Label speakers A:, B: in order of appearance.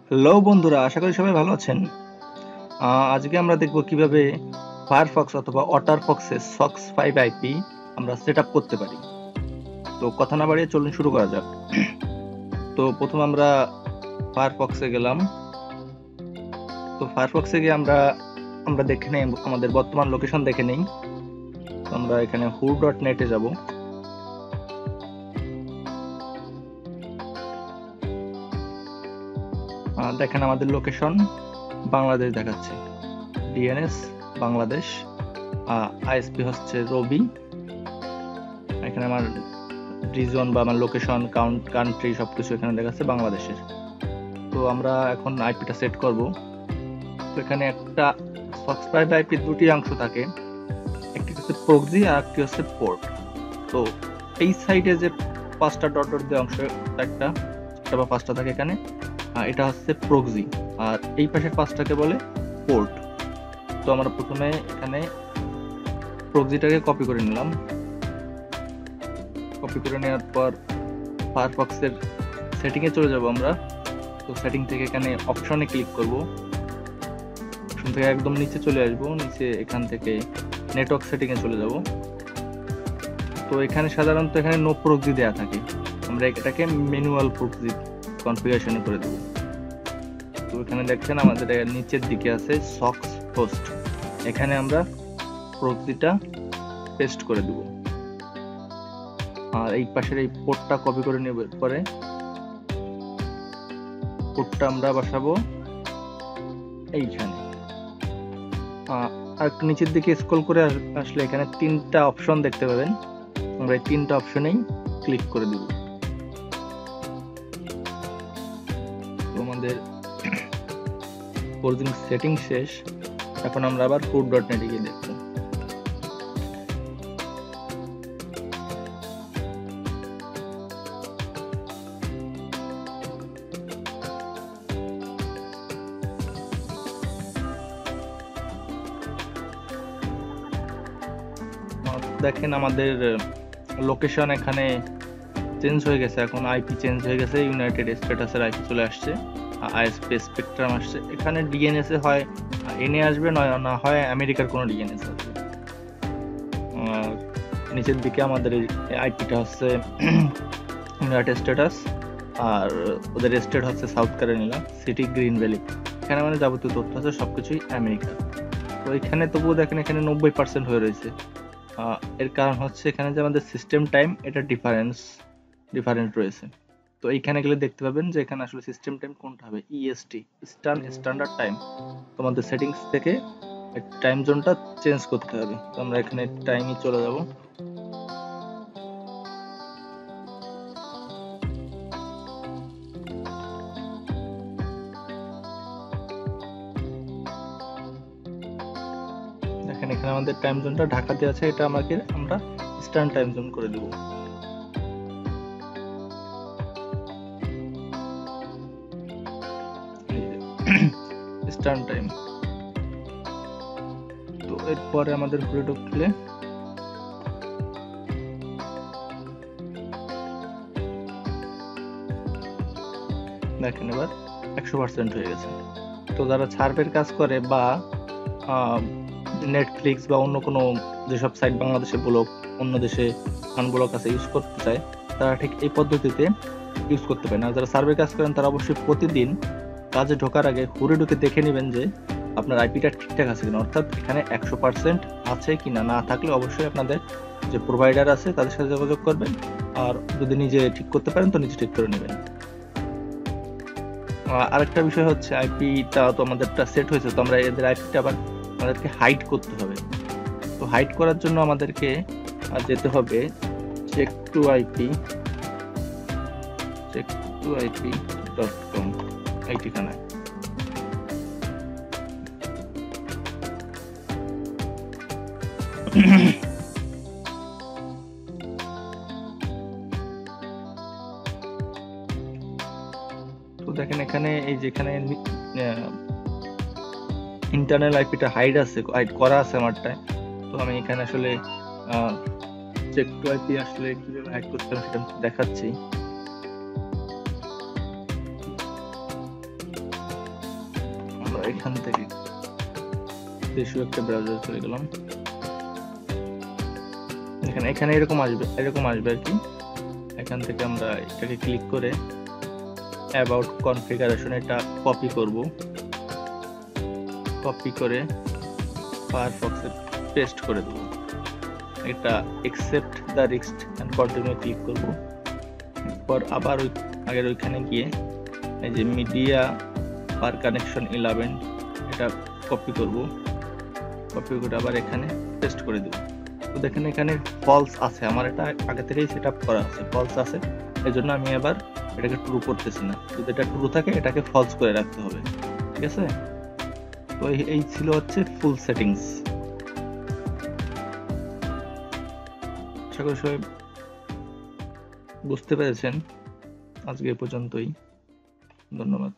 A: Hello বন্ধুরা, আশা করি সবাই ভালো আছেন। আজকে আমরা দেখব কিভাবে ফায়ারফক্স অথবা ওটারফক্সে সক্স 5 আইপি আমরা সেট আপ করতে পারি। তো কথা না বাড়িয়ে চলুন শুরু করা যাক। তো প্রথম আমরা ফায়ারফক্সে গেলাম। তো ফায়ারফক্সে গিয়ে আমরা দেখে নেই আমাদের বর্তমান লোকেশন দেখে নেই। তো আমরা এখানে who.net এ যাব। দেখেন আমাদের লোকেশন বাংলাদেশ দেখাচ্ছে, ডিএনএস বাংলাদেশ, আইএসপি হচ্ছে রবি। এখানে আমার রিজন বা আমার লোকেশন, কান্ট্রি সবকিছু এখানে দেখাচ্ছে বাংলাদেশের। তো আমরা এখন আইপিটা সেট করব। তো এখানে একটা সাবস্ক্রাইব আইপি দুটি অংশ থাকে, একটি হচ্ছে প্রক্সি আর একটি হচ্ছে পোর্ট। তো এই সাইডে যে পাঁচটা ডট ডট দিয়ে অংশ একটা বা পাঁচটা থাকে এখানে, এটা হচ্ছে প্রক্সি, আর এই পাশের পাঁচটাকে বলে পোর্ট। তো আমরা প্রথমে এখানে প্রক্সিটাকে কপি করে নিলাম। কপি করে নেওয়ার পর ফায়ারফক্সের সেটিংয়ে চলে যাব আমরা। তো সেটিং থেকে এখানে অপশনে ক্লিক করব। অপশন থেকে একদম নিচে চলে আসব, নিচে এখান থেকে নেটওয়ার্ক সেটিংয়ে চলে যাব। তো এখানে সাধারণত এখানে নো প্রক্সি দেয়া থাকে, আমরা এটাকে ম্যানুয়াল প্রক্সি কনফিগারেশনে করে দেব। তো এখানে দেখছেন আমাদের নিচের দিকে আছে সক্স হোস্ট, এখানে আমরা প্রক্সিটা পেস্ট করে দেব। আর এই পাশের এই পোর্টটা কপি করে নেব। পরে পোর্টটা আমরা বসাবো এইখানে। আর একটু নিচের দিকে স্ক্রল করে আসলে এখানে তিনটা অপশন দেখতে পাবেন, আমরা এই তিনটা অপশনেই ক্লিক করে দিব। তো আমাদের প্রক্সি সেটিং শেষ। এখন আমরা আবার who.net গিয়ে দেখব। দেখেন আমাদের লোকেশন এখানে চেঞ্জ হয়ে গেছে, এখন আইপি চেঞ্জ হয়ে গেছে, ইউনাইটেড স্টেটাসের আইপি চলে আসছে, আইএসপি স্পেকট্রাম আসছে। এখানে ডিএনএস এ হয় এনএ আসবে, না হয় আমেরিকার কোনো ডিএনএস আসবে। নিচের দিকে আমাদের আইপিটা হচ্ছে ইউনাইটেড স্টেটাস, আর ওদের স্টেট হচ্ছে South Carolina, city Green Valley. এখানে মানে যাবতীয় তথ্য আছে, সবকিছুই আমেরিকা। তো এখানে তবুও দেখেন এখানে 90% হয়ে রয়েছে। এর কারণ হচ্ছে এখানে যে আমাদের সিস্টেম টাইম, এটা ডিফারেন্ট রয়েছে। তো এইখানে গেলে দেখতে পাবেন যে এখানে আসলে সিস্টেম টাইম কোনটা হবে, ইএসটি, ইস্টার্ন স্ট্যান্ডার্ড টাইম। তোমাদের সেটিংস থেকে টাইম জোনটা চেঞ্জ করতে হবে। তো আমরা এখানে টাইমে চলে যাব। দেখেন এখানে আমাদের টাইম জোনটা ঢাকাতে আছে, এটা আমরা ইস্টার্ন টাইম জোন করে দেব। Eastern time. তো এরপরে আমাদের ঘুরে ঢুকলে দেখেন এবার 100% হয়ে গেছে। তো যারা সার্ভের কাজ করে বা নেটফ্লিক্স বা অন্য কোনো যেসব সাইট বাংলাদেশে ব্লগ, অন্য দেশে আনব্লক আছে ইউজ করতে চায়, তারা ঠিক এই পদ্ধতিতে ইউজ করতে পারে না। যারা সার্ভে কাজ করেন তারা অবশ্যই প্রতিদিন কাজে ঢোকার আগে ঘুরে ঢুকে দেখে নেবেন যে আপনার আইপিটা ঠিকঠাক আছে কিনা, অর্থাৎ এখানে 100% আছে কিনা। না থাকলে অবশ্যই আপনাদের যে প্রোভাইডার আছে তাদের সাথে যোগাযোগ করবেন, আর যদি নিজে ঠিক করতে পারেন তো নিজে ঠিক করে নেবেন। আরেকটা বিষয় হচ্ছে আইপিটা তো আমাদেরটা সেট হয়েছে, তো আমরা এদের আইপিটা আবার আমাদেরকে হাইড করতে হবে। তো হাইড করার জন্য আমাদেরকে যেতে হবে check2ip.com এই ঠিকানায়। তো দেখেন এখানে এই যেখানে ইন্টারনাল আইপিটা হাইড করা আছে আমারটায়। তো আমি এখানে আসলে check2ip আসলে কিভাবে হাইড করতে হবে সেটা দেখাচ্ছি। এখান থেকে দেশীয় একটা ব্রাউজারে চলে গেলাম। এখানে এরকম আসবে আর কি। এখান থেকে আমরা এটাকে ক্লিক করে অ্যাবাউট কনফিগারেশন এটা কপি করব, কপি করে ফায়ারফক্সে পেস্ট করে দেব। এটা accept the risk and continue click করব। এরপর আবার আগের ওইখানে গিয়ে এই যে মিডিয়া পার কানেকশন 11 এটা কপি করব, কপি করে আবার এখানে পেস্ট করে দেব। তো দেখেন এখানে ফলস আছে, আমার এটা আগে থেকেই সেটআপ করা আছে, ফলস আছে, এজন্য আমি এবার এটাকে ট্রু করতেছি না। যদি এটা ট্রু থাকে এটাকে ফলস করে রাখতে হবে, ঠিক আছে? তো এই ছিল হচ্ছে ফুল সেটিংস। আশা করি সবাই বুঝতে পেরেছেন। আজকে এ পর্যন্তই, ধন্যবাদ।